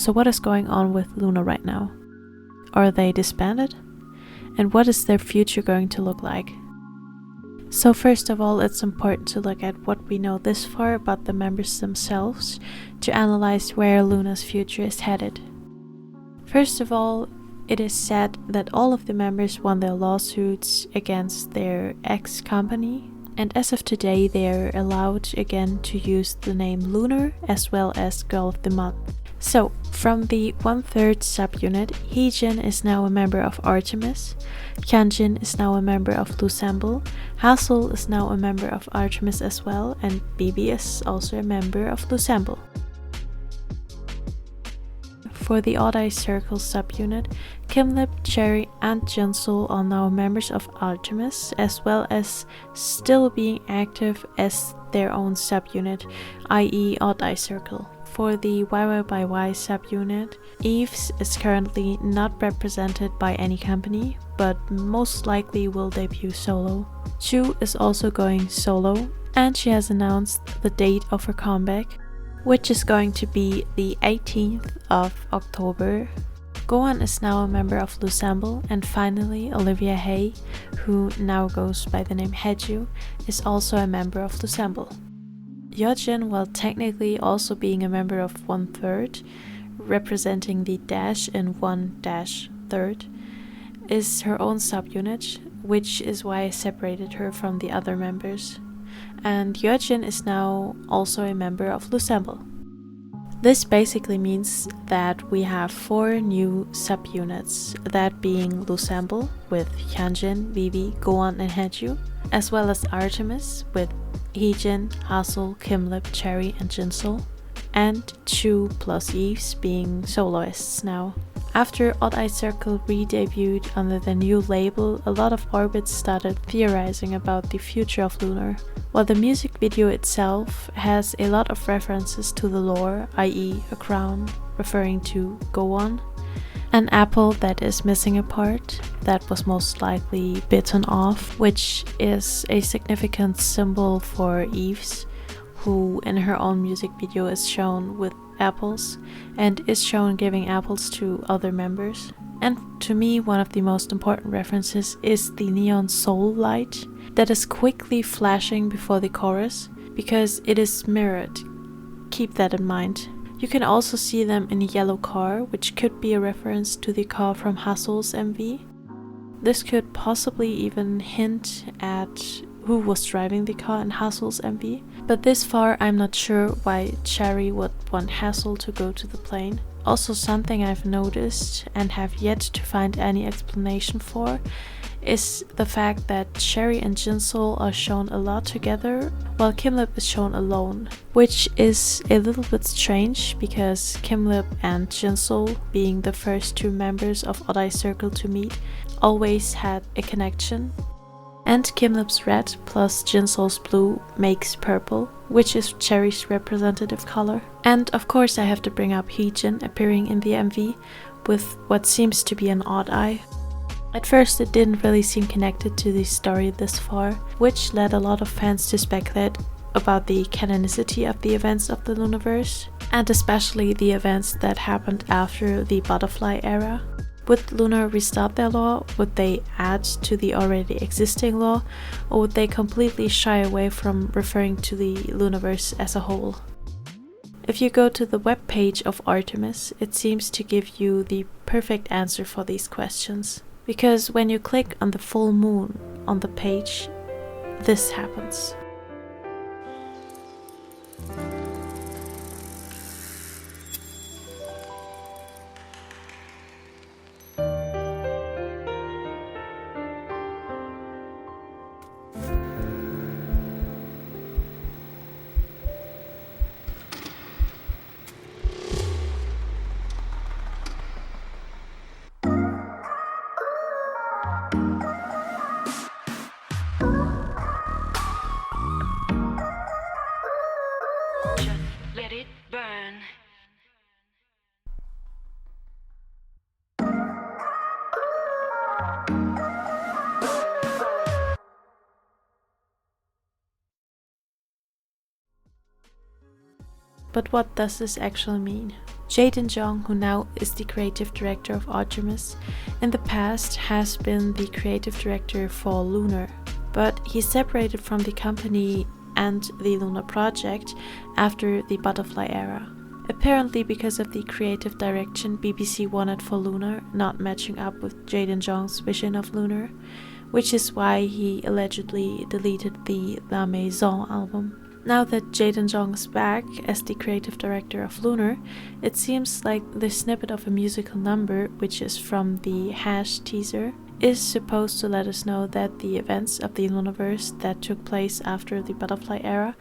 So what is going on with Loona right now? Are they disbanded? And what is their future going to look like? So first of all, it's important to look at what we know this far about the members themselves to analyze where Loona's future is headed. First of all, it is said that all of the members won their lawsuits against their ex-company, and as of today they are allowed again to use the name Lunar as well as Girl of the Month. So, from the 1/3 subunit, Heejin is now a member of ARTMS, Hyunjin is now a member of Loossemble, Hazel is now a member of ARTMS as well, and BB is also a member of Loossemble. For the Odd Eye Circle subunit, Kimlip, Cherry and Jinsol are now members of ARTMS, as well as still being active as their own subunit, i.e. Odd Eye Circle. For the YYXY subunit, Yves is currently not represented by any company, but most likely will debut solo. Chuu is also going solo, and she has announced the date of her comeback, which is going to be the 18th of October. Gohan is now a member of Loossemble, and finally Olivia Hay, who now goes by the name Heju, is also a member of Loossemble. Yeojin, while technically also being a member of 1/3, representing the dash in 1-3rd, is her own subunit, which is why I separated her from the other members. And Yeojin is now also a member of Loossemble. This basically means that we have 4 new subunits, that being Loossemble with Hyunjin, Vivi, Gohan and Heju, as well as ARTMS with Heejin, Hazel, Kimlip, Cherry and Jinsol, and Chuu plus Yves being soloists now. After Odd Eye Circle re-debuted under the new label, a lot of orbits started theorizing about the future of Lunar. While the music video itself has a lot of references to the lore, i.e. a crown referring to Gohan, an apple that is missing a part that was most likely bitten off, which is a significant symbol for Yves, who in her own music video is shown with apples and is shown giving apples to other members. And to me, one of the most important references is the neon soul light that is quickly flashing before the chorus, because it is mirrored. Keep that in mind. You can also see them in a yellow car, which could be a reference to the car from Hazel's MV. This could possibly even hint at who was driving the car in Hazel's MV, but this far I'm not sure why Cherry would want Hazel to go to the plane. Also, something I've noticed and have yet to find any explanation for is the fact that Cherry and Jinsol are shown a lot together while Kimlip is shown alone, which is a little bit strange because Kimlip and Jinsol, being the first 2 members of Odd Eye Circle to meet, always had a connection. And Kimlip's red plus Jinsol's blue makes purple, which is Cherry's representative color. And of course I have to bring up Heejin appearing in the MV with what seems to be an odd eye. At first it didn't really seem connected to the story this far, which led a lot of fans to speculate about the canonicity of the events of the Loonaverse, and especially the events that happened after the Butterfly era. Would Loona restart their lore? Would they add to the already existing lore? Or would they completely shy away from referring to the Loonaverse as a whole? If you go to the webpage of ARTMS, it seems to give you the perfect answer for these questions. Because when you click on the full moon on the page, this happens. Let it burn. But what does this actually mean? Jaden, who now is the creative director of ARTMS, in the past has been the creative director for Loona, but he separated from the company and the Loona project after the Butterfly era. Apparently because of the creative direction BBC wanted for Loona not matching up with Jaden's vision of Loona, which is why he allegedly deleted the La Maison album. Now that Jaden is back as the creative director of Loona, it seems like the snippet of a musical number, which is from the teaser, is supposed to let us know that the events of the Loonaverse that took place after the Butterfly era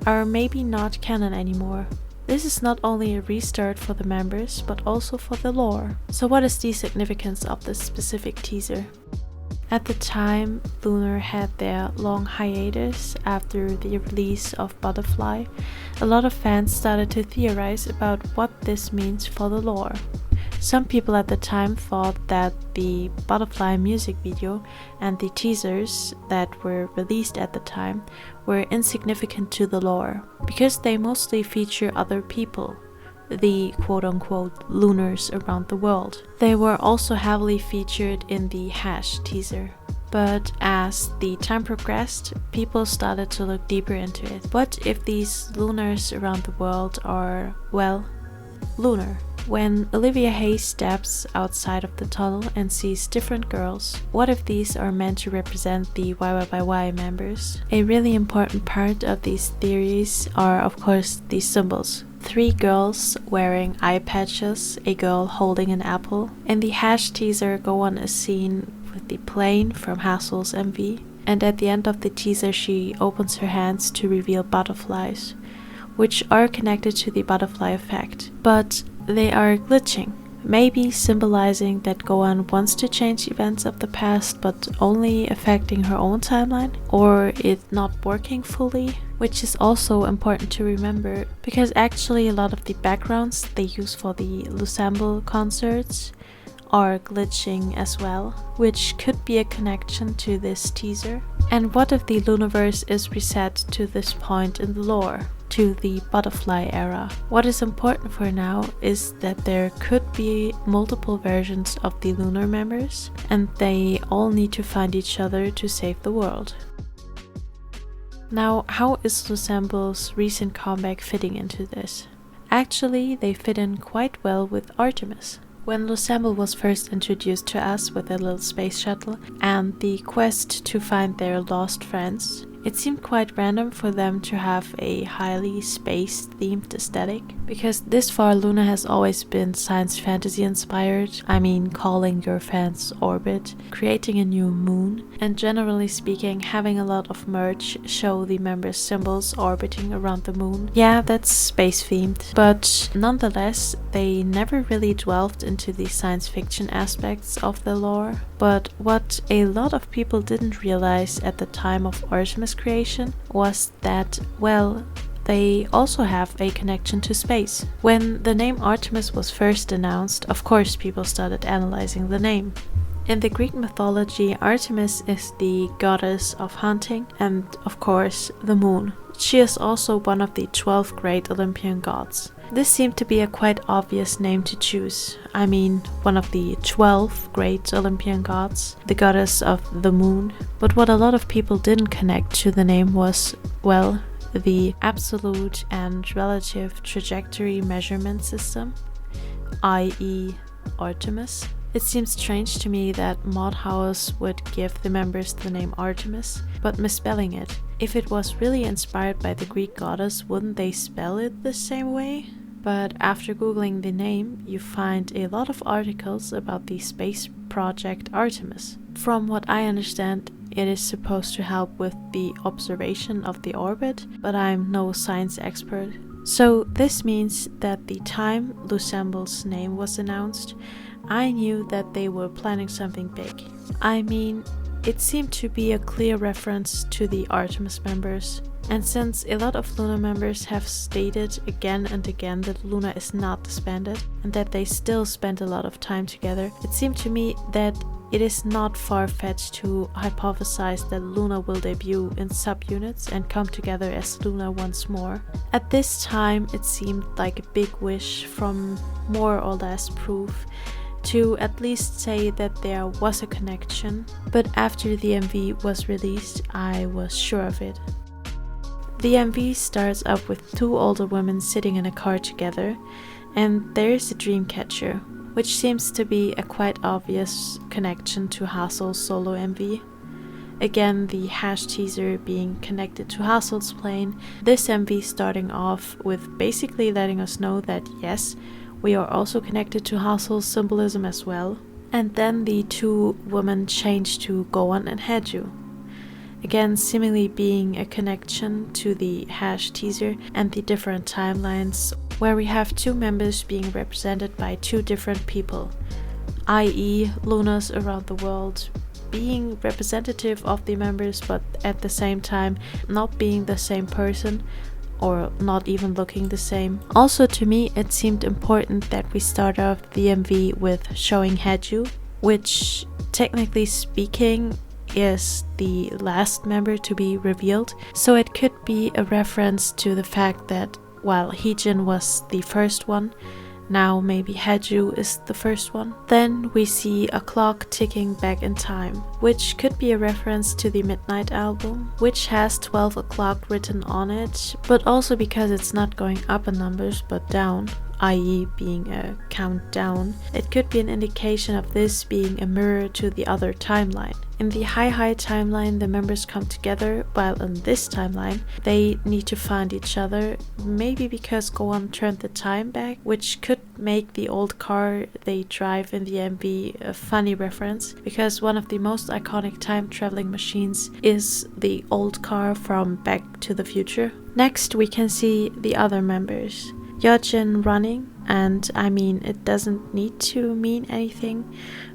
are maybe not canon anymore. This is not only a restart for the members, but also for the lore. So what is the significance of this specific teaser? At the time, Loona had their long hiatus after the release of Butterfly. A lot of fans started to theorize about what this means for the lore. Some people at the time thought that the Butterfly music video and the teasers that were released at the time were insignificant to the lore, because they mostly feature other people, the quote-unquote Looners around the world. They were also heavily featured in the teaser. But as the time progressed, people started to look deeper into it. What if these Looners around the world are, well, lunar? When Olivia Hayes steps outside of the tunnel and sees different girls, what if these are meant to represent the YYYY members? A really important part of these theories are, of course, these symbols. 3 girls wearing eye patches, a girl holding an apple. In the teaser, go on a scene with the plane from Hassel's MV, and at the end of the teaser she opens her hands to reveal butterflies, which are connected to the butterfly effect, but they are glitching, maybe symbolizing that Go-On wants to change events of the past but only affecting her own timeline, or it not working fully, which is also important to remember because actually a lot of the backgrounds they use for the Loossemble concerts are glitching as well, which could be a connection to this teaser. And what if the Loonaverse is reset to this point in the lore, to the Butterfly era? What is important for now is that there could be multiple versions of the Loona members, and they all need to find each other to save the world. Now, how is Loossemble's recent comeback fitting into this? Actually, they fit in quite well with ARTMS. When Loossemble was first introduced to us with a little space shuttle and the quest to find their lost friends, it seemed quite random for them to have a highly space-themed aesthetic, because this far Loona has always been science fantasy inspired. I mean, calling your fans orbit, creating a new moon, and generally speaking having a lot of merch show the members' symbols orbiting around the moon. Yeah, that's space-themed, but nonetheless they never really delved into the science fiction aspects of the lore. But what a lot of people didn't realize at the time of ARTMS creation was that, well, they also have a connection to space. When the name Artemis was first announced, of course people started analyzing the name. In the Greek mythology, Artemis is the goddess of hunting and, of course, the moon. She is also one of the 12 great Olympian gods. This seemed to be a quite obvious name to choose. I mean, one of the 12 great Olympian gods, the goddess of the moon. But what a lot of people didn't connect to the name was, well, the absolute and relative trajectory measurement system, i.e. ARTMS. It seems strange to me that Modhouse would give the members the name Artemis, but misspelling it. If it was really inspired by the Greek goddess, wouldn't they spell it the same way? But after googling the name, you find a lot of articles about the space project Artemis. From what I understand, it is supposed to help with the observation of the orbit, but I'm no science expert. So this means that the time Loossemble's name was announced, I knew that they were planning something big. I mean, it seemed to be a clear reference to the ARTMS members. And since a lot of Loona members have stated again and again that Loona is not disbanded and that they still spend a lot of time together, it seemed to me that it is not far-fetched to hypothesize that Loona will debut in subunits and come together as Loona once more. At this time, it seemed like a big wish from more or less proof to at least say that there was a connection, but after the MV was released, I was sure of it. The MV starts up with two older women sitting in a car together, and there's a dream catcher, which seems to be a quite obvious connection to Hassel's solo MV. Again, the hash teaser being connected to Hassel's plane, this MV starting off with basically letting us know that yes, we are also connected to Hassel's symbolism as well. And then the two women change to Gohan and Heju. Again, seemingly being a connection to the hash teaser and the different timelines, where we have two members being represented by two different people, i.e. Loonas around the world being representative of the members, but at the same time not being the same person, or not even looking the same. Also, to me, it seemed important that we start off the MV with showing Heju, which technically speaking is the last member to be revealed, so it could be a reference to the fact that while Heejin was the first one, now maybe Heju is the first one. Then we see a clock ticking back in time, which could be a reference to the Midnight album, which has 12 o'clock written on it, but also because it's not going up in numbers but down, i.e. being a countdown, it could be an indication of this being a mirror to the other timeline. In the Hi-Hi timeline, the members come together, while in this timeline, they need to find each other, maybe because Gohan turned the time back, which could make the old car they drive in the MV a funny reference, because one of the most iconic time-traveling machines is the old car from Back to the Future. Next, we can see the other members. Yojin running, and I mean, it doesn't need to mean anything,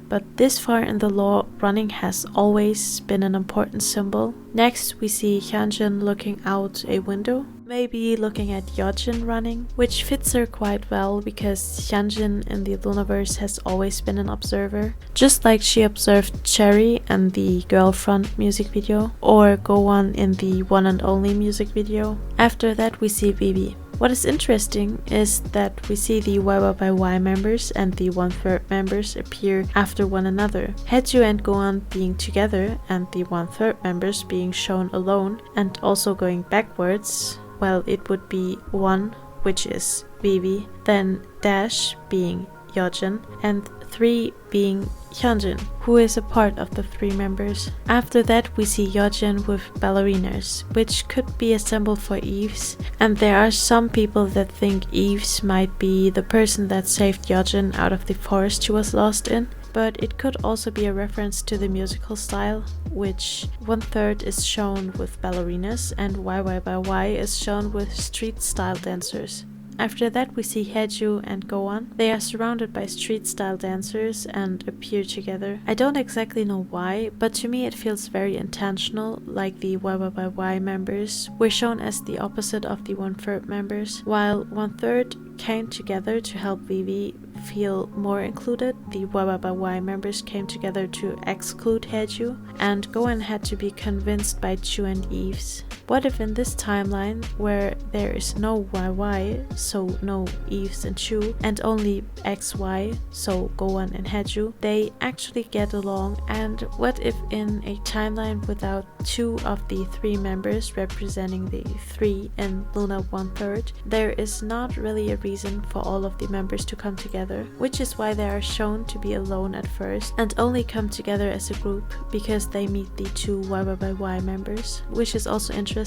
but this far in the lore, running has always been an important symbol. Next, we see Hyunjin looking out a window, maybe looking at Yojin running, which fits her quite well because Hyunjin in the Loonaverse has always been an observer, just like she observed Cherry in the Girlfriend music video, or Gohan in the One and Only music video. After that, we see Vivi. What is interesting is that we see the YYY members and the 1/3 members appear after one another, Heju and Gohan being together and the 1/3 members being shown alone, and also going backwards. Well, it would be 1, which is Vivi, then dash being Yojin, and 3 being Hyunjin, who is a part of the 3 members. After that, we see Yojin with ballerinas, which could be a symbol for Yves, and there are some people that think Yves might be the person that saved Yojin out of the forest she was lost in, but it could also be a reference to the musical style, which 1/3 is shown with ballerinas and YYY is shown with street style dancers. After that, we see Heju and Gohan. They are surrounded by street-style dancers and appear together. I don't exactly know why, but to me it feels very intentional, like the YYY members were shown as the opposite of the 1/3 members. While 1/3 came together to help Vivi feel more included, the YYY members came together to exclude Heju, and Gohan had to be convinced by Chuu and Yves. What if in this timeline, where there is no YY, so no Yves and Chuu, and only XY, so Gohan and Heju, they actually get along? And what if in a timeline without 2 of the 3 members representing the 3 in Loona 1/3, there is not really a reason for all of the members to come together, which is why they are shown to be alone at first and only come together as a group because they meet the 2 YYY members, which is also interesting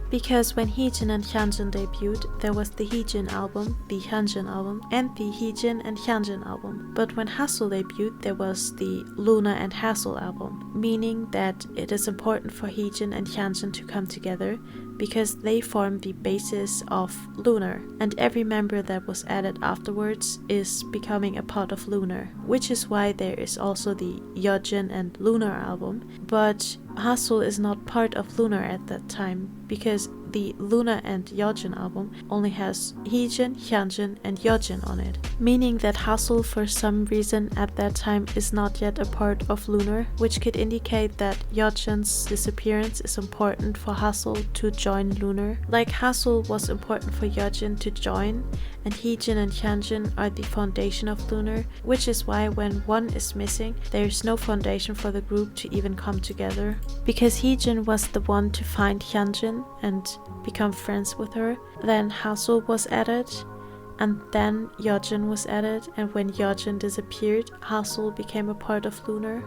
because when Heejin and Hyunjin debuted, there was the Heejin album, the Hyunjin album, and the Heejin and Hyunjin album. But when Hassel debuted, there was the Loona and Hassel album, meaning that it is important for Heejin and Hyunjin to come together because they form the basis of Lunar, and every member that was added afterwards is becoming a part of Lunar, which is why there is also the Yojin and Lunar album, but Hassel is not part of Lunar at that time because the Loona and Jaden album only has Heejin, Hyunjin and Yeojin on it, meaning that Hassel for some reason at that time is not yet a part of Lunar, which could indicate that Yeojin's disappearance is important for Hassel to join Lunar, like Hassel was important for Yeojin to join, and Heejin and Hyunjin are the foundation of Lunar, which is why when one is missing, there is no foundation for the group to even come together. Because Heejin was the one to find Hyunjin and become friends with her, then Hassel was added, and then Yeojin was added, and when Yeojin disappeared, Hassel became a part of Lunar.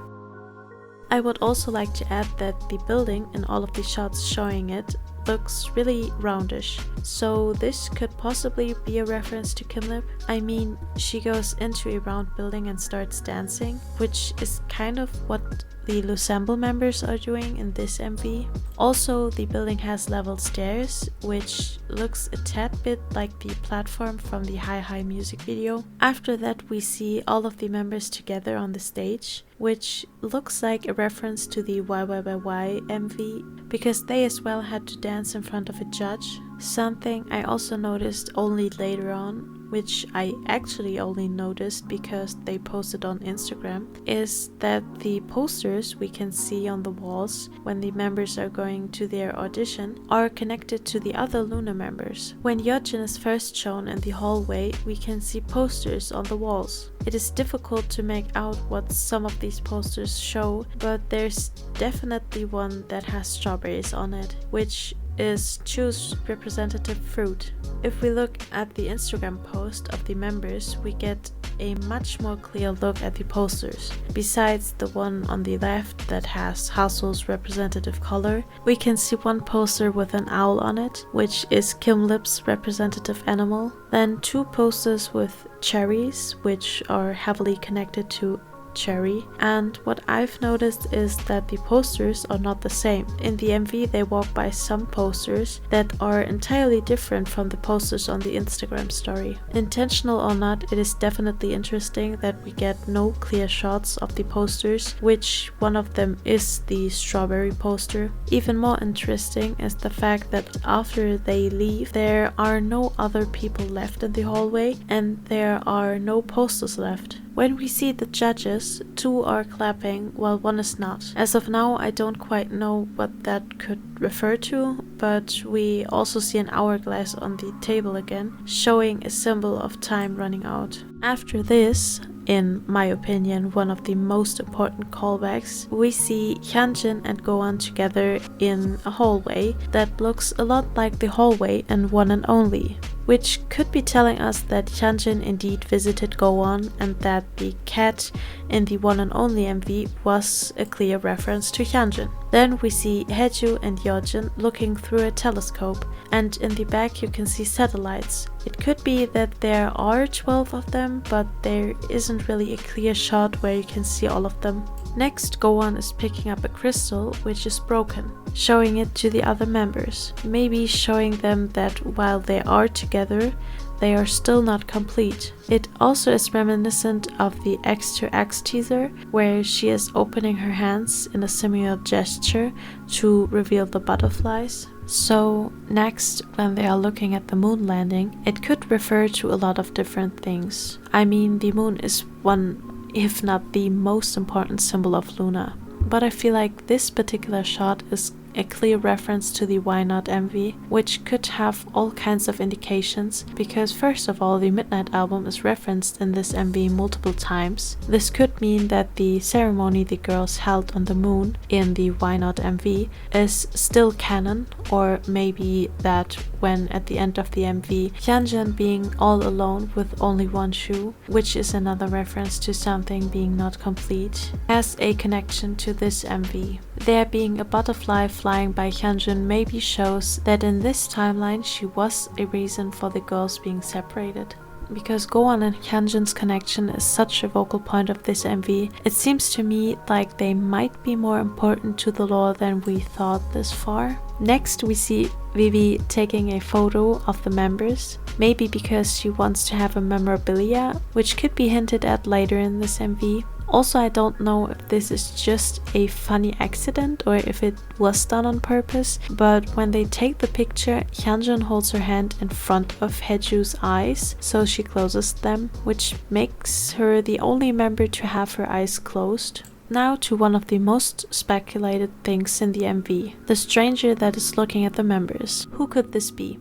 I would also like to add that the building in all of the shots showing it looks really roundish, so this could possibly be a reference to Kimlip. I mean, she goes into a round building and starts dancing, which is kind of what the Loossemble members are doing in this MV. Also, the building has leveled stairs, which looks a tad bit like the platform from the Hi Hi music video. After that, we see all of the members together on the stage, which looks like a reference to the YYYY MV, because they as well had to dance in front of a judge. Something I also noticed only later on, which I actually only noticed because they posted on Instagram, is that the posters we can see on the walls when the members are going to their audition are connected to the other Loona members. When Yeojin is first shown in the hallway, we can see posters on the walls. It is difficult to make out what some of these posters show, but there's definitely one that has strawberries on it, which is Chuu's representative fruit. If we look at the Instagram post of the members, we get a much more clear look at the posters. Besides the one on the left that has Hassel's representative color, we can see one poster with an owl on it, which is Kimlip's representative animal. Then two posters with cherries, which are heavily connected to Cherry, and what I've noticed is that the posters are not the same. In the MV they walk by some posters that are entirely different from the posters on the Instagram story. Intentional or not, it is definitely interesting that we get no clear shots of the posters, which one of them is the strawberry poster. Even more interesting is the fact that after they leave, there are no other people left in the hallway and there are no posters left. When we see the judges, two are clapping while one is not. As of now, I don't quite know what that could refer to, but we also see an hourglass on the table again, showing a symbol of time running out. After this, in my opinion, one of the most important callbacks, we see Hyunjin and Go-won together in a hallway that looks a lot like the hallway in One and Only, which could be telling us that Hyunjin indeed visited Go-won and that the cat in the One and Only MV was a clear reference to Hyunjin. Then we see Haeju and Yeojin looking through a telescope, and in the back you can see satellites. It could be that there are 12 of them, but there isn't really a clear shot where you can see all of them. Next, Go-won is picking up a crystal which is broken, showing it to the other members, maybe showing them that while they are together, they are still not complete. It also is reminiscent of the X2X teaser, where she is opening her hands in a similar gesture to reveal the butterflies. So next, when they are looking at the moon landing, it could refer to a lot of different things. I mean, the moon is one, if not the most important symbol of Loona. But I feel like this particular shot is a clear reference to the Why Not MV, which could have all kinds of indications, because first of all, the Midnight album is referenced in this MV multiple times. This could mean that the ceremony the girls held on the moon in the Why Not MV is still canon, or maybe that when at the end of the MV, Hyunjin being all alone with only one shoe, which is another reference to something being not complete, has a connection to this MV. There being a butterfly flying by Hyunjin maybe shows that in this timeline she was a reason for the girls being separated. Because Go-won and Hyunjin's connection is such a vocal point of this MV, it seems to me like they might be more important to the lore than we thought this far. Next we see Vivi taking a photo of the members, maybe because she wants to have a memorabilia, which could be hinted at later in this MV. Also, I don't know if this is just a funny accident or if it was done on purpose, but when they take the picture, Hyunjin holds her hand in front of Haeju's eyes, so she closes them, which makes her the only member to have her eyes closed. Now to one of the most speculated things in the MV, the stranger that is looking at the members. Who could this be?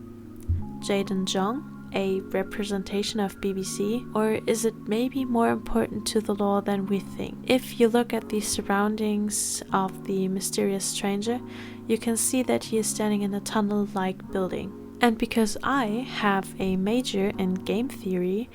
Jaden Jung? A representation of BBC, or is it maybe more important to the lore than we think? If you look at the surroundings of the mysterious stranger, you can see that he is standing in a tunnel-like building. And because I have a major in game theory,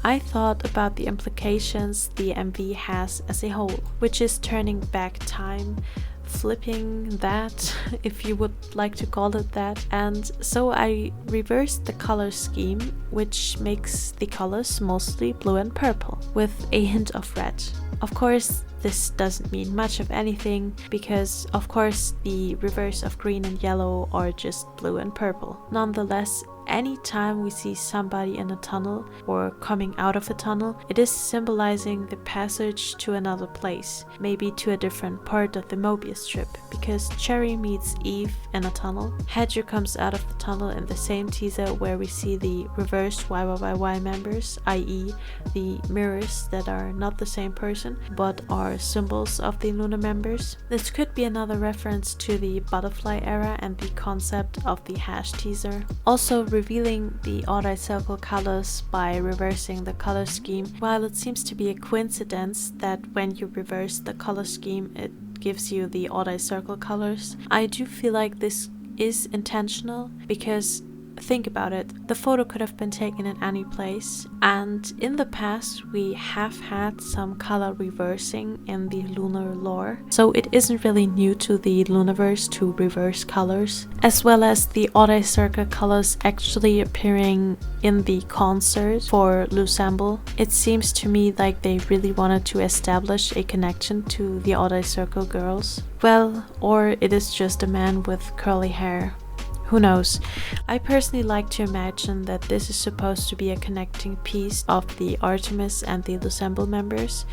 I thought about the implications the MV has as a whole, which is turning back time, flipping that, if you would like to call it that. And so I reversed the color scheme, which makes the colors mostly blue and purple, with a hint of red. Of course, this doesn't mean much of anything, because of course the reverse of green and yellow are just blue and purple. Nonetheless, anytime we see somebody in a tunnel or coming out of a tunnel, it is symbolizing the passage to another place, maybe to a different part of the Mobius strip, because Cherry meets Yves in a tunnel. Haeju comes out of the tunnel in the same teaser where we see the reversed YYYY members, i.e. the mirrors that are not the same person, but are symbols of the Loona members. This could be another reference to the butterfly era and the concept of the hash teaser. Also, revealing the odd-eye circle colors by reversing the color scheme. While it seems to be a coincidence that when you reverse the color scheme it gives you the odd-eye circle colors, I do feel like this is intentional, because think about it, the photo could have been taken in any place, and in the past we have had some color reversing in the lunar lore, so it isn't really new to the Loonaverse to reverse colors, as well as the odd-eye circle colors actually appearing in the concert for Loossemble. It seems to me like they really wanted to establish a connection to the odd-eye circle girls. Well, or it is just a man with curly hair. Who knows? I personally like to imagine that this is supposed to be a connecting piece of the ARTMS and the Loossemble members.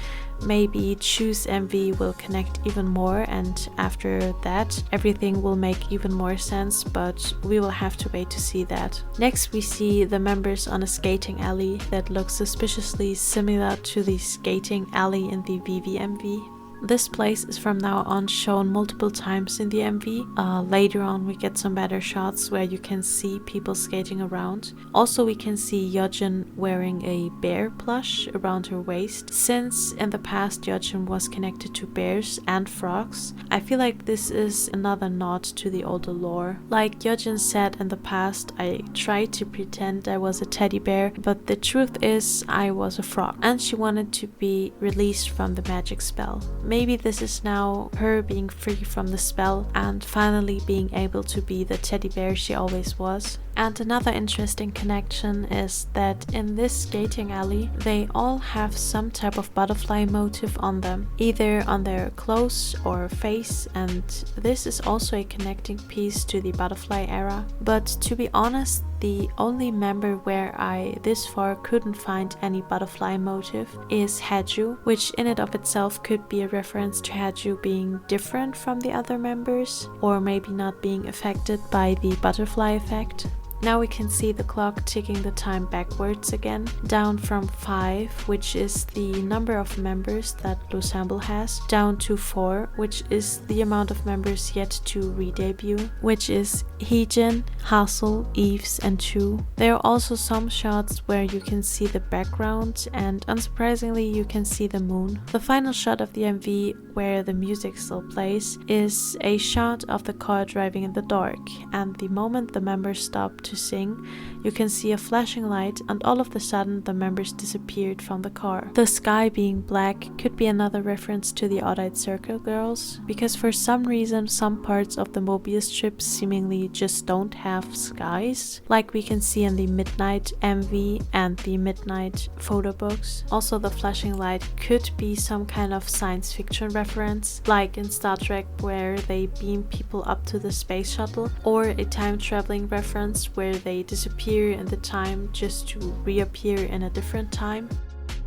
Maybe Chuu's MV will connect even more, and after that everything will make even more sense, but we will have to wait to see that. Next we see the members on a skating alley that looks suspiciously similar to the skating alley in the VV MV. This place is from now on shown multiple times in the MV. Later on we get some better shots where you can see people skating around. Also we can see Yeojin wearing a bear plush around her waist. Since in the past Yeojin was connected to bears and frogs, I feel like this is another nod to the older lore. Like Yeojin said in the past, I tried to pretend I was a teddy bear, but the truth is I was a frog, and she wanted to be released from the magic spell. Maybe this is now her being free from the spell and finally being able to be the teddy bear she always was. And another interesting connection is that in this skating alley, they all have some type of butterfly motif on them, either on their clothes or face, and this is also a connecting piece to the butterfly era. But to be honest, the only member where I this far couldn't find any butterfly motif is Haeju, which in and of itself could be a reference to Haeju being different from the other members, or maybe not being affected by the butterfly effect. Now we can see the clock ticking the time backwards again, down from 5, which is the number of members that Loossemble has, down to 4, which is the amount of members yet to re-debut, which is Heejin, Hassel, Yves and Chuu. There are also some shots where you can see the background, and unsurprisingly you can see the moon. The final shot of the MV, where the music still plays, is a shot of the car driving in the dark, and the moment the members stop to sing, you can see a flashing light, and all of a sudden the members disappeared from the car. The sky being black could be another reference to the odd-eyed circle girls, because for some reason some parts of the Mobius strip seemingly just don't have skies, like we can see in the Midnight MV and the Midnight photo books. Also the flashing light could be some kind of science fiction reference, like in Star Trek where they beam people up to the space shuttle, or a time traveling reference where they disappear in the time just to reappear in a different time.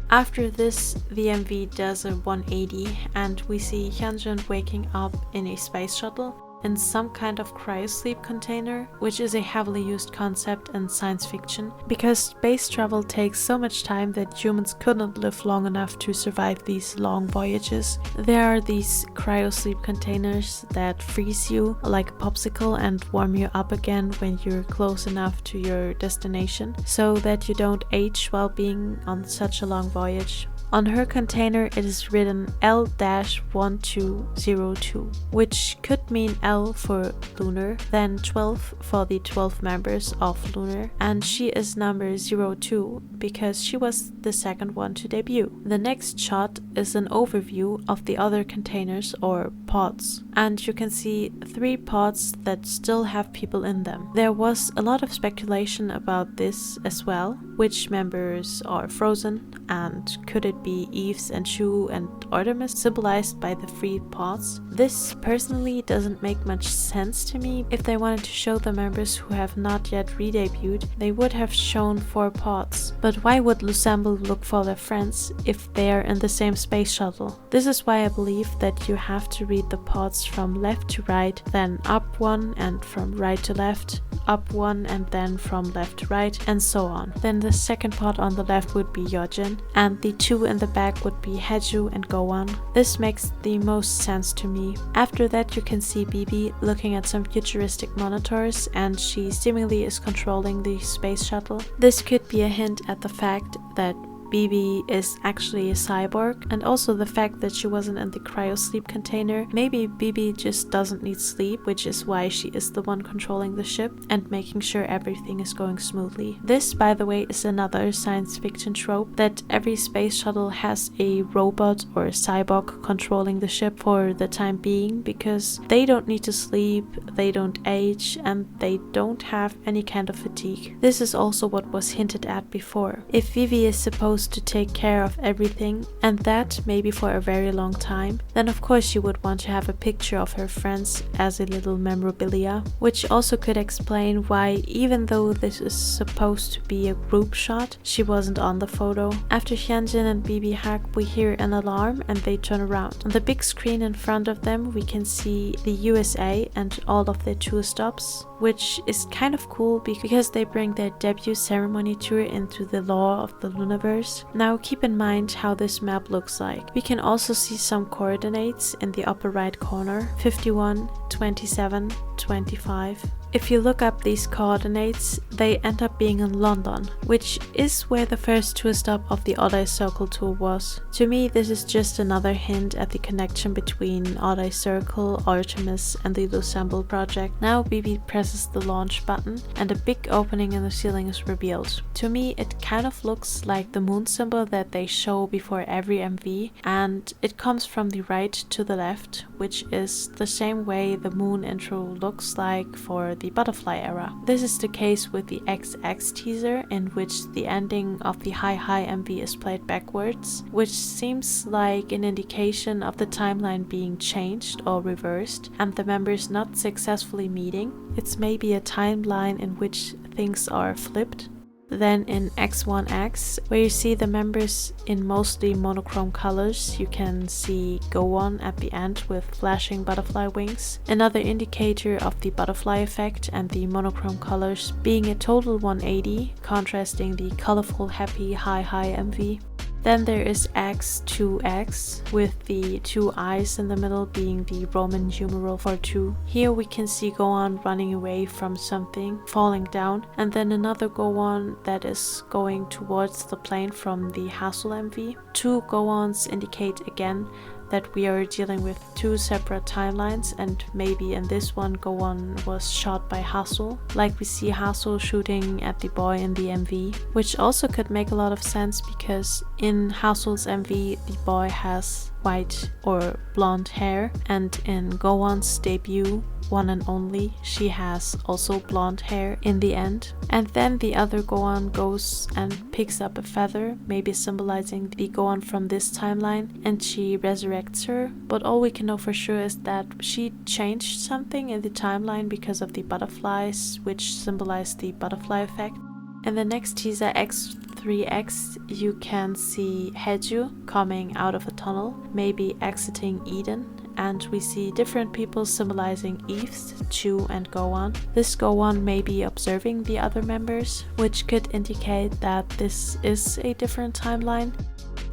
After this, the MV does a 180 and we see Hyunjin waking up in a space shuttle in some kind of cryosleep container, which is a heavily used concept in science fiction because space travel takes so much time that humans couldn't live long enough to survive these long voyages. There are these cryosleep containers that freeze you like a popsicle and warm you up again when you're close enough to your destination so that you don't age while being on such a long voyage. On her container it is written L-1202, which could mean L for lunar, then 12 for the 12 members of Lunar, and she is number 02 because she was the second one to debut. The next shot is an overview of the other containers or pods, and you can see 3 pods that still have people in them. There was a lot of speculation about this as well, which members are frozen, and could it be Yves and Chuu and Artemis symbolized by the 3 pods? This personally doesn't make much sense to me. If they wanted to show the members who have not yet re-debuted, they would have shown 4 pods. But why would Loossemble look for their friends if they are in the same space shuttle? This is why I believe that you have to read the pods from left to right, then up 1 and from right to left, up 1 and then from left to right, and so on. Then the second pod on the left would be Yojin, and the 2 in the back would be Haeju and Gowon. This makes the most sense to me. After that you can see BB looking at some futuristic monitors, and she seemingly is controlling the space shuttle. This could be a hint at the fact that BB is actually a cyborg, and also the fact that she wasn't in the cryosleep container. Maybe BB just doesn't need sleep, which is why she is the one controlling the ship and making sure everything is going smoothly. This, by the way, is another science fiction trope, that every space shuttle has a robot or a cyborg controlling the ship for the time being, because they don't need to sleep, they don't age, and they don't have any kind of fatigue. This is also what was hinted at before. If Vivi is supposed to take care of everything, and that maybe for a very long time, then of course you would want to have a picture of her friends as a little memorabilia, which also could explain why, even though this is supposed to be a group shot, she wasn't on the photo. After Hyunjin and BB hug, we hear an alarm and they turn around. On the big screen in front of them we can see the USA and all of their tour stops, which is kind of cool because they bring their debut ceremony tour into the lore of the Loonaverse. Now keep in mind how this map looks like. We can also see some coordinates in the upper right corner: 51, 27, 25. If you look up these coordinates, they end up being in London, which is where the first tour stop of the Odd Eye Circle tour was. To me, this is just another hint at the connection between Odd Eye Circle, Artemis, and the Loossemble project. Now BB presses the launch button, and a big opening in the ceiling is revealed. To me, it kind of looks like the moon symbol that they show before every MV, and it comes from the right to the left, which is the same way the moon intro looks like for the butterfly era. This is the case with the XX teaser, in which the ending of the Hi Hi MV is played backwards, which seems like an indication of the timeline being changed or reversed and the members not successfully meeting. It's maybe a timeline in which things are flipped. Then in X1X, where you see the members in mostly monochrome colors, you can see Gowon at the end with flashing butterfly wings, another indicator of the butterfly effect, and the monochrome colors being a total 180, contrasting the colorful happy Hi Hi MV. Then there is X2X, with the 2 eyes in the middle being the Roman numeral for 2. Here we can see Gowon running away from something, falling down, and then another Gowon that is going towards the plane from the Hassel MV. 2 Gowons indicate again that we are dealing with 2 separate timelines, and maybe in this one Gowon was shot by Hassel, like we see Hassel shooting at the boy in the MV, which also could make a lot of sense because in Hassel's MV the boy has white or blonde hair, and in Gowon's debut one and only. She has also blonde hair in the end. And then the other Gohan goes and picks up a feather, maybe symbolizing the Gohan from this timeline, and she resurrects her. But all we can know for sure is that she changed something in the timeline because of the butterflies, which symbolize the butterfly effect. In the next teaser, X3X, you can see Heju coming out of a tunnel, maybe exiting Eden, and we see different people symbolizing Yves, Chuu and Gohan. This Gohan may be observing the other members, which could indicate that this is a different timeline.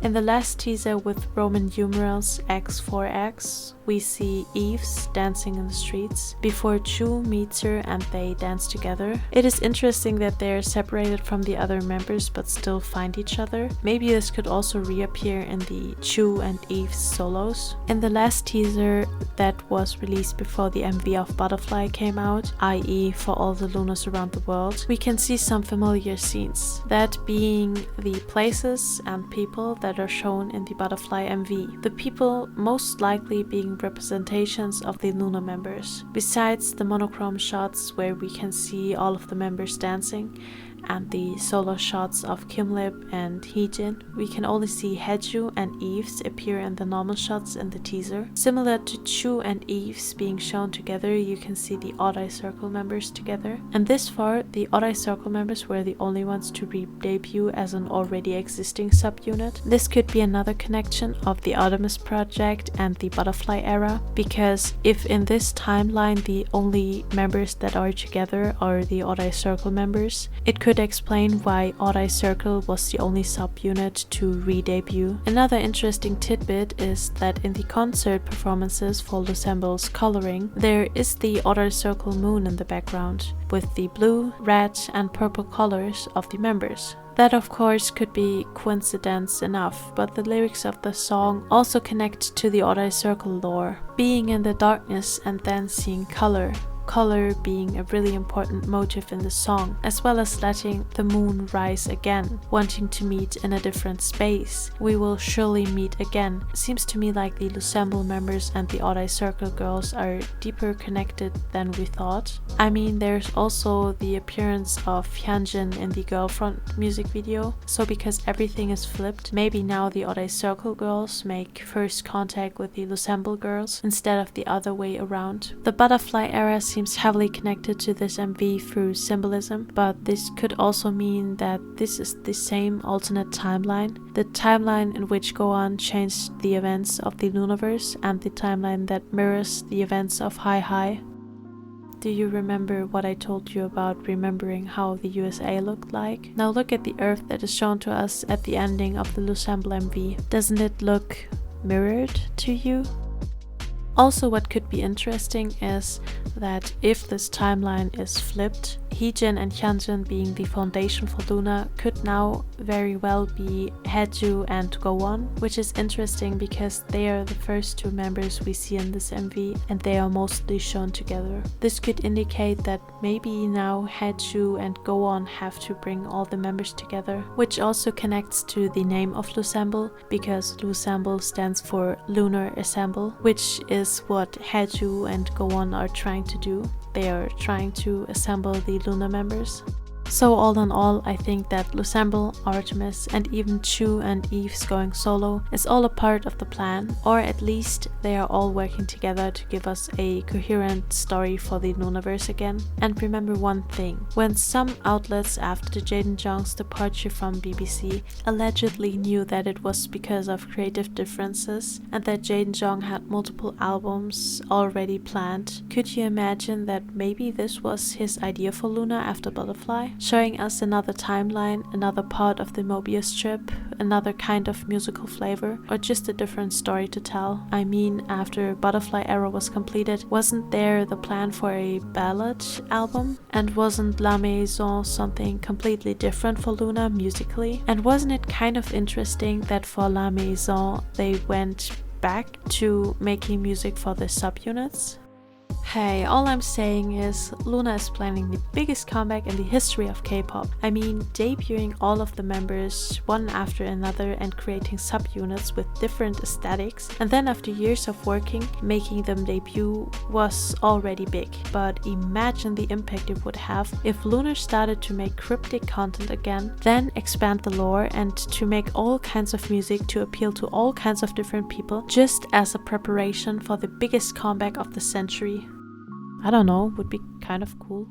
In the last teaser with Roman numerals X4X, we see Yves dancing in the streets before Chuu meets her and they dance together. It is interesting that they are separated from the other members but still find each other. Maybe this could also reappear in the Chuu and Yves solos. In the last teaser that was released before the MV of Butterfly came out, i.e. for all the Loonas around the world, we can see some familiar scenes, that being the places and people that are shown in the Butterfly MV. The people most likely being representations of the Loona members. Besides the monochrome shots where we can see all of the members dancing, and the solo shots of Kimlip and Heejin, we can only see Heju and Yves appear in the normal shots in the teaser. Similar to Chuu and Yves being shown together, you can see the Odd Eye Circle members together. And this far, the Odd Eye Circle members were the only ones to re-debut as an already existing subunit. This could be another connection of the ARTMS project and the Butterfly era, because if in this timeline the only members that are together are the Odd Eye Circle members, it could explain why Odd Eye Circle was the only subunit to re-debut. Another interesting tidbit is that in the concert performances for Loossemble's coloring, there is the Odd Eye Circle moon in the background, with the blue, red and purple colors of the members. That of course could be coincidence enough, but the lyrics of the song also connect to the Odd Eye Circle lore. Being in the darkness and then seeing color being a really important motive in the song, as well as letting the moon rise again, wanting to meet in a different space. We will surely meet again. Seems to me like the Loossemble members and the Odd Eye Circle girls are deeper connected than we thought. I mean, there's also the appearance of Hyunjin in the Girlfriend music video, so because everything is flipped, maybe now the Odd Eye Circle girls make first contact with the Loossemble girls instead of the other way around. The Butterfly era seems heavily connected to this MV through symbolism, but this could also mean that this is the same alternate timeline, the timeline in which Gohan changed the events of the Loonaverse and the timeline that mirrors the events of Hi. Do you remember what I told you about remembering how the USA looked like? Now look at the Earth that is shown to us at the ending of the Loossemble MV. Doesn't it look mirrored to you? Also, what could be interesting is that if this timeline is flipped, Heejin and Hyunjin being the foundation for Loona could now very well be Heju and Gohan, which is interesting because they are the first two members we see in this MV and they are mostly shown together. This could indicate that maybe now Heju and Gohan have to bring all the members together, which also connects to the name of Loossemble, because Loossemble stands for Lunar Assemble, which is what Heju and Gohan are trying to do. They are trying to assemble the Loona members. So all in all, I think that Loossemble, Artemis and even Chuu and Yves going solo is all a part of the plan, or at least they are all working together to give us a coherent story for the Loonaverse again. And remember one thing, when some outlets after Jaden Jong's departure from BBC allegedly knew that it was because of creative differences and that Jaden Jong had multiple albums already planned, could you imagine that maybe this was his idea for Loona after Butterfly? Showing us another timeline, another part of the Mobius strip, another kind of musical flavor, or just a different story to tell. I mean, after Butterfly era was completed, wasn't there the plan for a ballad album? And wasn't La Maison something completely different for Loona musically? And wasn't it kind of interesting that for La Maison they went back to making music for the subunits? Hey, all I'm saying is Loona is planning the biggest comeback in the history of K-pop. I mean, debuting all of the members one after another and creating subunits with different aesthetics, and then after years of working, making them debut was already big. But imagine the impact it would have if Loona started to make cryptic content again, then expand the lore and to make all kinds of music to appeal to all kinds of different people, just as a preparation for the biggest comeback of the century. I don't know, would be kind of cool.